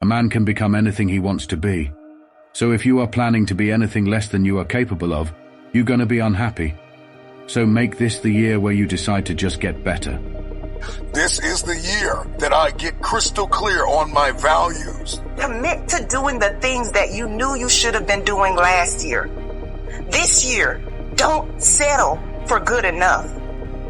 A man can become anything he wants to be. So if you are planning to be anything less than you are capable of, you're gonna be unhappy. So make this the year where you decide to just get better. This is the year that I get crystal clear on my values. Commit to doing the things that you knew you should have been doing last year. This year, don't settle for good enough.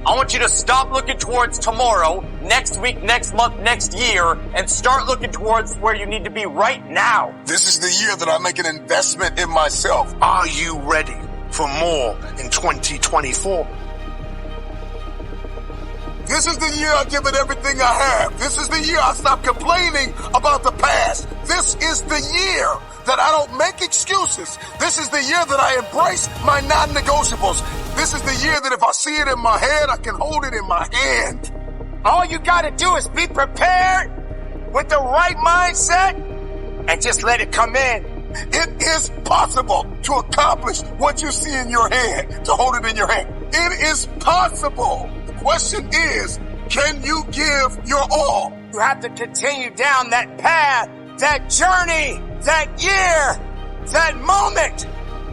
I want you to stop looking towards tomorrow, next week, next month, next year, and start looking towards where you need to be right now. This is the year that I make an investment in myself. Are you ready for more in 2024? This is the year I give it everything I have. This is the year I stop complaining about the past. This is the year that I don't make excuses. This is the year that I embrace my non-negotiables. This is the year that if I see it in my head, I can hold it in my hand. All you gotta do is be prepared with the right mindset and just let it come in. It is possible to accomplish what you see in your head, to hold it in your hand. It is possible. The question is, can you give your all? You have to continue down that path, that journey, that year, that moment,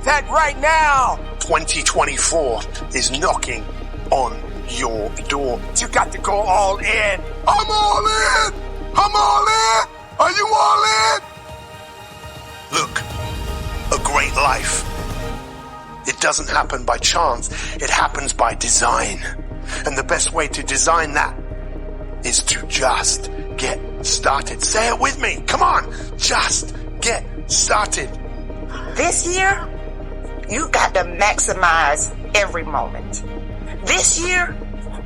that right now. 2024 is knocking on your door. You got to go all in. I'm all in. I'm all in. Are you all in? Look, a great life. It doesn't happen by chance. It happens by design. And the best way to design that is to just get started. Say it with me. Come on. Just get started. This year, you got to maximize every moment. This year,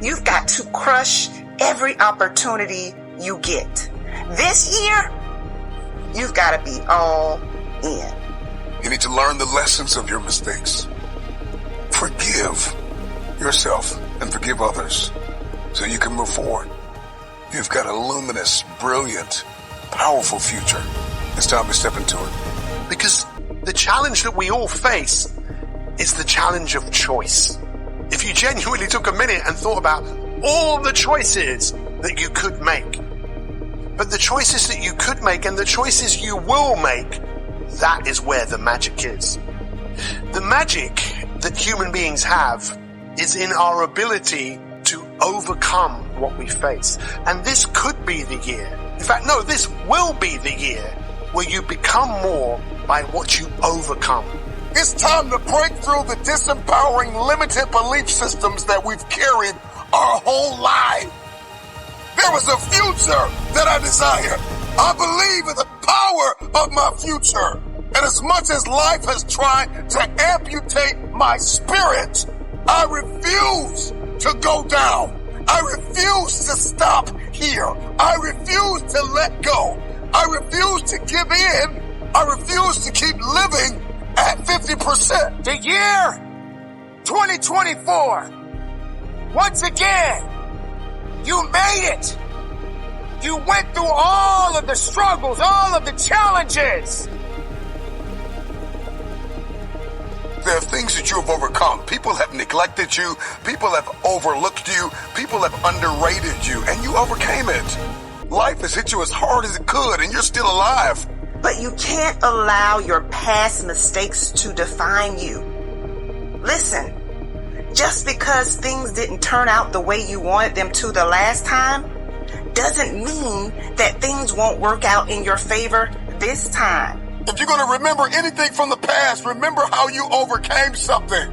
you've got to crush every opportunity you get. This year, you've got to be all in. You need to learn the lessons of your mistakes. Forgive yourself and forgive others so you can move forward. You've got a luminous, brilliant, powerful future. It's time to step into it. Because the challenge that we all face is the challenge of choice. If you genuinely took a minute and thought about all the choices that you could make, but the choices that you could make and the choices you will make, that is where the magic is. The magic that human beings have is in our ability to overcome what we face. And this could be the year. In fact, no, this will be the year where you become more by what you overcome. It's time to break through the disempowering, limited belief systems that we've carried our whole life. There is a future that I desire. I believe in the power of my future. And as much as life has tried to amputate my spirit, I refuse to go down. I refuse to stop here. I refuse to let go. I refuse to give in. I refuse to keep living at 50%. The year 2024. Once again, you made it. You went through all of the struggles, all of the challenges. There are things that you have overcome. People have neglected you. People have overlooked you. People have underrated you, and you overcame it. Life has hit you as hard as it could, and you're still alive. But you can't allow your past mistakes to define you. Listen, just because things didn't turn out the way you wanted them to the last time, doesn't mean that things won't work out in your favor this time. If you're going to remember anything from the past, remember how you overcame something.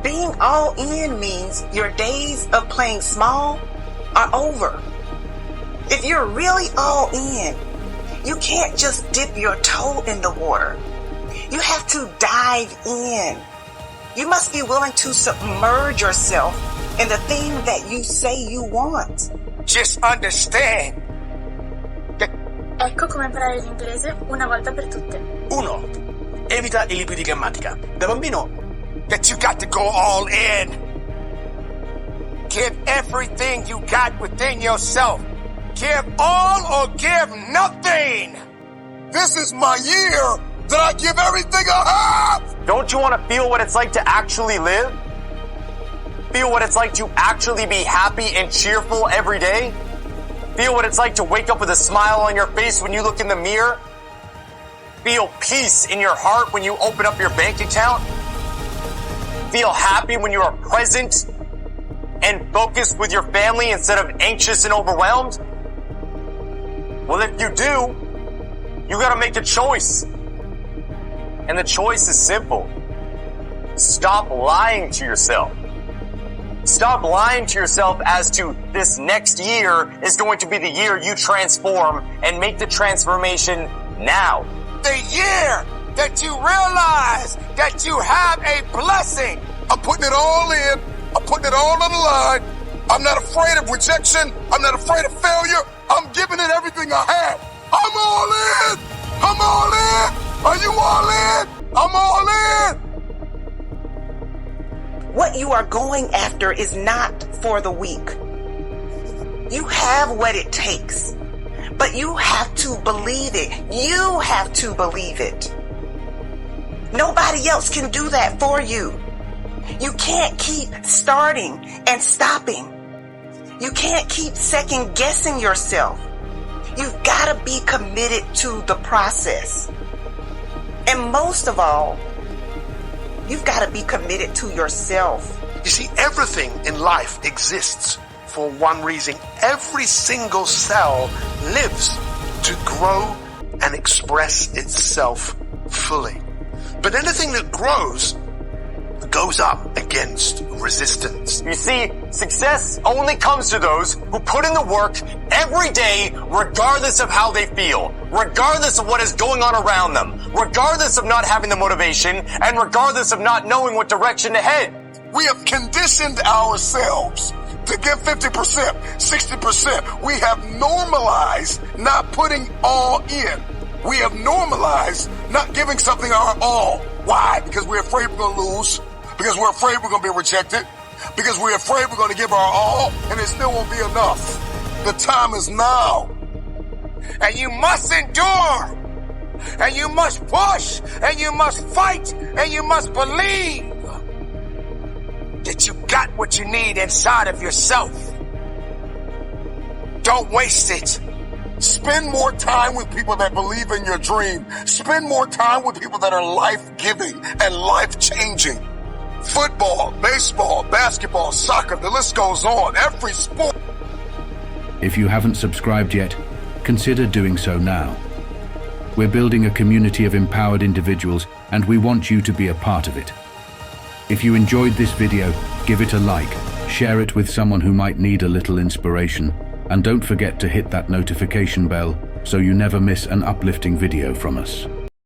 Being all in means your days of playing small are over. If you're really all in, you can't just dip your toe in the water. You have to dive in. You must be willing to submerge yourself in the thing that you say you want. Just understand. Ecco come imparare l'inglese una volta per tutte. 1. Evita i libri di grammatica. Da bambino, That you got to go all in. Give everything you got within yourself. Give all or give nothing. This is my year that I give everything I have. Don't you want to feel what it's like to actually live? Feel what it's like to actually be happy and cheerful every day? Feel what it's like to wake up with a smile on your face when you look in the mirror? Feel peace in your heart when you open up your bank account? Feel happy when you are present and focused with your family instead of anxious and overwhelmed? Well, if you do, you gotta make a choice. And the choice is simple. Stop lying to yourself. Stop lying to yourself as to this next year is going to be the year you transform, and make the transformation now. The year that you realize that you have a blessing. I'm putting it all in. I'm putting it all on the line. I'm not afraid of rejection. I'm not afraid of failure. I'm giving it everything I have. I'm all in. I'm all in. Are you all in? I'm all in. What you are going after is not for the weak. You have what it takes, but you have to believe it. You have to believe it. Nobody else can do that for you. You can't keep starting and stopping. You can't keep second guessing yourself. You've got to be committed to the process. And most of all, you've got to be committed to yourself. You see, everything in life exists for one reason. Every single cell lives to grow and express itself fully. But anything that grows goes up against resistance. You see, success only comes to those who put in the work every day, regardless of how they feel, regardless of what is going on around them, regardless of not having the motivation, and regardless of not knowing what direction to head. We have conditioned ourselves to give 50%, 60%. We have normalized not putting all in. We have normalized not giving something our all. Why? Because we're afraid we're going to lose. Because we're afraid we're going to be rejected. Because we're afraid we're going to give our all and it still won't be enough. The time is now. And you must endure. And you must push. And you must fight. And you must believe that you got what you need inside of yourself. Don't waste it. Spend more time with people that believe in your dream. Spend more time with people that are life-giving and life-changing. Football, baseball, basketball, soccer, the list goes on. Every sport. If you haven't subscribed yet, consider doing so now. We're building a community of empowered individuals, and we want you to be a part of it. If you enjoyed this video, give it a like, share it with someone who might need a little inspiration, and don't forget to hit that notification bell so you never miss an uplifting video from us.